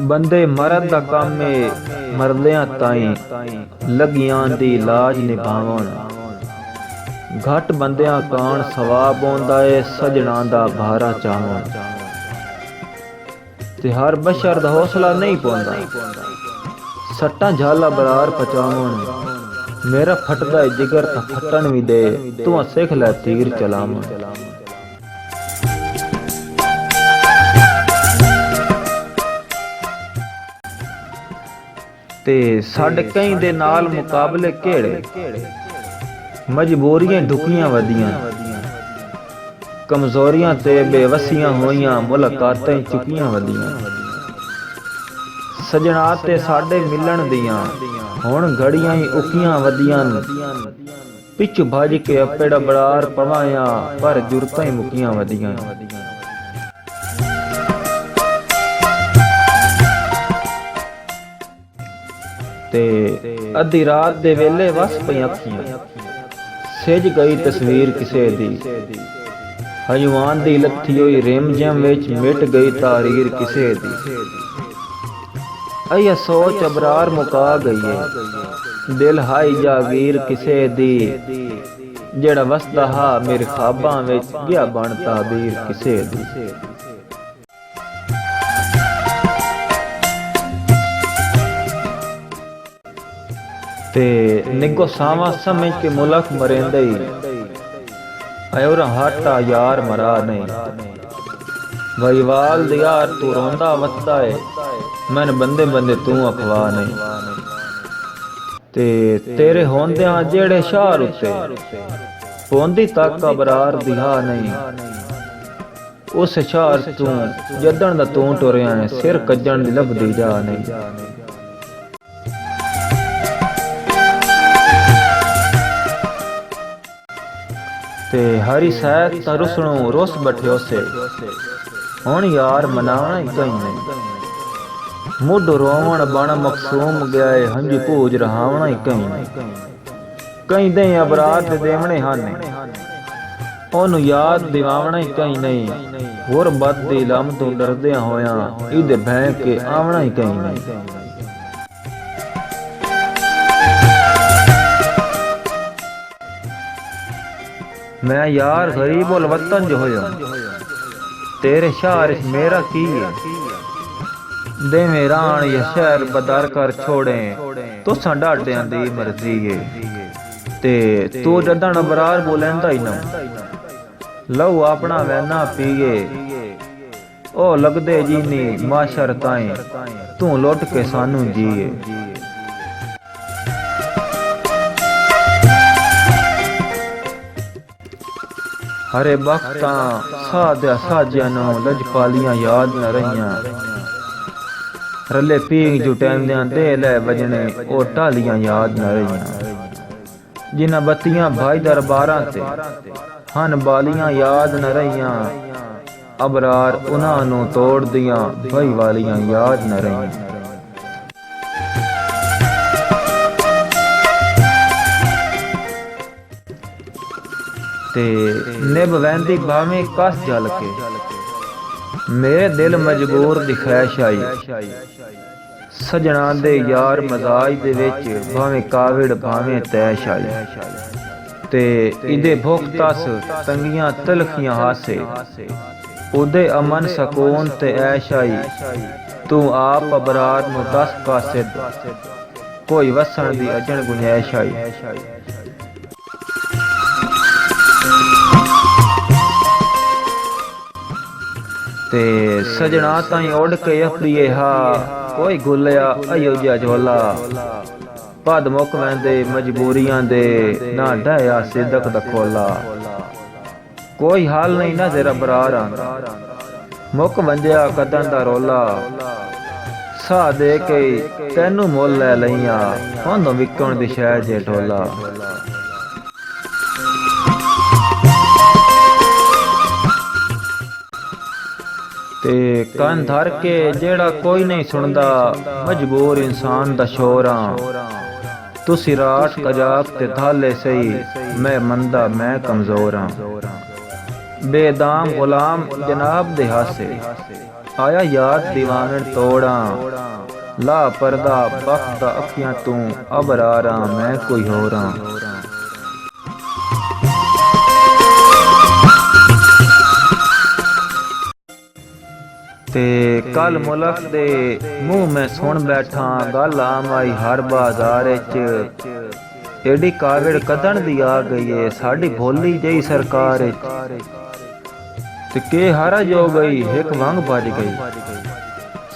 ਬੰਦੇ ਮਰਦ ਦਾ ਕੰਮ ਏ ਮਰਦਿਆਂ ਤਾਈਂ ਲੱਗੀਆਂ ਦੀ ਲਾਜ ਨਿਭਾਵਣ। ਘੱਟ ਬੰਦਿਆਂ ਕਾਣ ਸਵਾਬ ਆਉਂਦਾ ਏ ਸਜਣਾ ਦਾ ਭਾਰਾ ਚਾਵਣ। ਤੇ ਹਰ ਬਸ਼ਰ ਦਾ ਹੌਸਲਾ ਨਹੀਂ ਪਾਉਂਦਾ ਸੱਟਾਂ ਝਾਲਾ ਬਰਾਰ ਪਚਾਵਣ। ਮੇਰਾ ਫਟਦਾ ਏ ਜਿਗਰ ਤਾਂ ਫਟਣ ਵੀ ਦੇ ਤੂੰ ਸਿੱਖ ਲੈ ਤੀਰ ਚਲਾਵਣ। ਤੇ ਸਾਡੇ ਕਈ ਦੇ ਨਾਲ ਮੁਕਾਬਲੇ ਕਿਹੜੇ ਮਜਬੂਰੀਆਂ ਢੁਕੀਆਂ ਵਧੀਆਂ ਕਮਜ਼ੋਰੀਆਂ ਤੇ ਬੇਵਸੀਆਂ ਹੋਈਆਂ ਮੁਲਾਕਾਤਾਂ ਚੁੱਕੀਆਂ ਵਧੀਆਂ। ਸਜਣਾ ਤੇ ਸਾਡੇ ਮਿਲਣ ਦੀਆਂ ਹੁਣ ਘੜੀਆਂ ਹੀ ਉਕੀਆਂ ਵਧੀਆਂ। ਪਿੱਛ ਭੱਜ ਕੇ ਆਪੇੜਾ ਬਰਾਰ ਪਵਾਇਆ ਪਰ ਜੁਰਤਾਂ ਹੀ ਮੁਕੀਆਂ ਵਧੀਆਂ। ਤੇ ਅੱਧੀ ਰਾਤ ਦੇ ਵੇਲੇ ਵਸ ਪਈਆਂ ਅੱਖੀਆਂ ਸਿਜ ਗਈ ਤਸਵੀਰ ਕਿਸੇ ਦੀ। ਹਜਵਾਨ ਦੀ ਲੱਥੀ ਹੋਈ ਰਿਮਝਮ ਵਿੱਚ ਮਿਟ ਗਈ ਤਾਰੀਰ ਕਿਸੇ ਦੀ। ਇਹ ਸੋਚ ਅਬਰਾਰ ਮੁਕਾ ਗਈ ਏ ਦਿਲ ਹਾਈ ਜਾਗੀਰ ਕਿਸੇ ਦੀ। ਜਿਹੜਾ ਵਸਦਾ ਹਾ ਮੇਰੇ ਖਾਬਾਂ ਵਿੱਚ ਗਿਆ ਬਣ ਤਾਬੀਰ ਕਿਸੇ ਦੀ। ਤੇ ਨਿੱਗੋ ਸਾਵਾਂ ਸਮਝ ਕੇ ਮੁਲਕ ਮਰੇਂਦੇ ਅਯੋਰਾ ਹਾਟਾ ਯਾਰ ਮਰਾ ਨਹੀਂ। ਵਹੀਵਾਲ ਦੀ ਯਾਰ ਤੂੰ ਰੋਂਦਾ ਵਸਦਾ ਏ ਮਨ ਬੰਦੇ ਬੰਦੇ ਤੂੰ ਅਖਵਾ ਨਹੀਂ। ਤੇ ਤੇਰੇ ਹੋਂਦਿਆਂ ਜਿਹੜੇ ਸ਼ਾਰ ਉੱਤੇ ਪੌਂਦੀ ਤੱਕ ਅਬਰਾਰ ਦਿਹਾ ਨਹੀਂ। ਉਸ ਸ਼ਾਰ ਤੂੰ ਜੱਦਣ ਦਾ ਤੂੰ ਟੁਰਿਆ ਏ ਸਿਰ ਕੱਜਣ ਦੀ ਲੱਭਦੀ ਜਾ ਨਹੀਂ। ਤੇ ਹਰੀ ਸੈਦ ਤਾਂ ਰੁਸਣੋਂ ਰੁਸ ਬਠਿਓ ਸੇ ਹੁਣ ਯਾਰ ਮਨਾਉਣਾ ਹੀ ਕਈ ਨਹੀਂ। ਮੁੱਢ ਰੋਵਣ ਬਣ ਮਕਸੂਮ ਗਿਆ ਏ ਹੰਝੂ ਭੂਜ ਰਹਾਵਣਾ ਹੀ ਕਈ ਨਹੀਂ। ਕਈ ਦੇ ਅਬਰਾਰ ਦੇ ਦੇਵਣੇ ਹਨ ਉਹਨੂੰ ਯਾਦ ਦਿਵਾਵਣਾ ਹੀ ਕਈ ਨਹੀਂ। ਹੋਰ ਬਦ ਦੀ ਲਮ ਤੋਂ ਡਰਦਿਆਂ ਹੋਇਆਂ ਇਹਦੇ ਭੈ ਕੇ ਆਵਣਾ ਹੀ ਕਈ ਨਹੀਂ। मैं यार गरीब उल वतन जो होया तेरे शहर मेरा की है। दे मेरा आन ये शहर बदर कर छोड़े तो डाडियां दी मर्जी है। ते तू जदन अबरार बोलेंदा ही ना लहू अपना वैना पीए ओ लगदे जी नी माशर ताई तू लुट के सानू जीए। हरे बख्तां साध्या साजियां नूं लजपालियां याद न रहियां। रले पींग जुटैंदियां दे लै वजने ओ टालियां याद न रहियां। जिन्हां बत्तियां भाई दरबारां ते हन बालियां याद न रहियां। अबरार उन्हां नूं तोड़ दियां भाई वालियां याद न रहियां। ते निभ वैंदी भावें कस जल के मेरे दिल मजबूर दी ख्वाहिश आई। सजना दे यार मजाज दे विच भावें काविड़ भावें तैश आई। ते इदे भुख तस तंगियां तलखियां हासे उदे अमन सकून ते ऐश आई। तू आप अबरार नूं दस पासे कोई वसन दी अजन गुंजाइश आई। ते सजना ताई उड़ के अपड़िए हा कोई गुलिया अयो जिहा झोला। पद मुक वैंदे मजबूरियां दे ना ढाया सिदक दा खोला। कोई हाल नहीं ना तेरा बरार आंदा मुक वंजिया कदन दा रोला। सा दे के तैनू मुल लै लईयां होंदों विकण दी शै जे ढोला। ते कान धर के जेड़ा कोई नहीं सुनदा मजबूर इंसान दा शोर हां। तुसी रात कजाक ते थाले सही मैं मंदा मैं कमजोर हां। बेदाम गुलाम जनाब दे हासे आया याद दीवानन तोड़ा, ला पर्दा बख्ता अखियां तू, अब रारा मैं कोई होरा। ते कल मुल्क दे मुंह मैं सुन बैठा, गल आम आई हर बाजार च, एडी काविड़ कदन दी आ गई है साडी भोली जई सरकार ते के हारा जो गई एक वंग बज गई,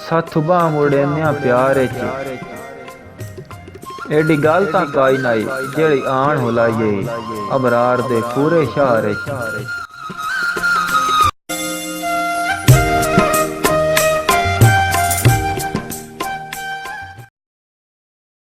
सथ बाह मुड़ेन्या प्यार च, एडी गल तां काई नाई जेड़ी आन हुलाइए अबरार दे पूरे शहर च।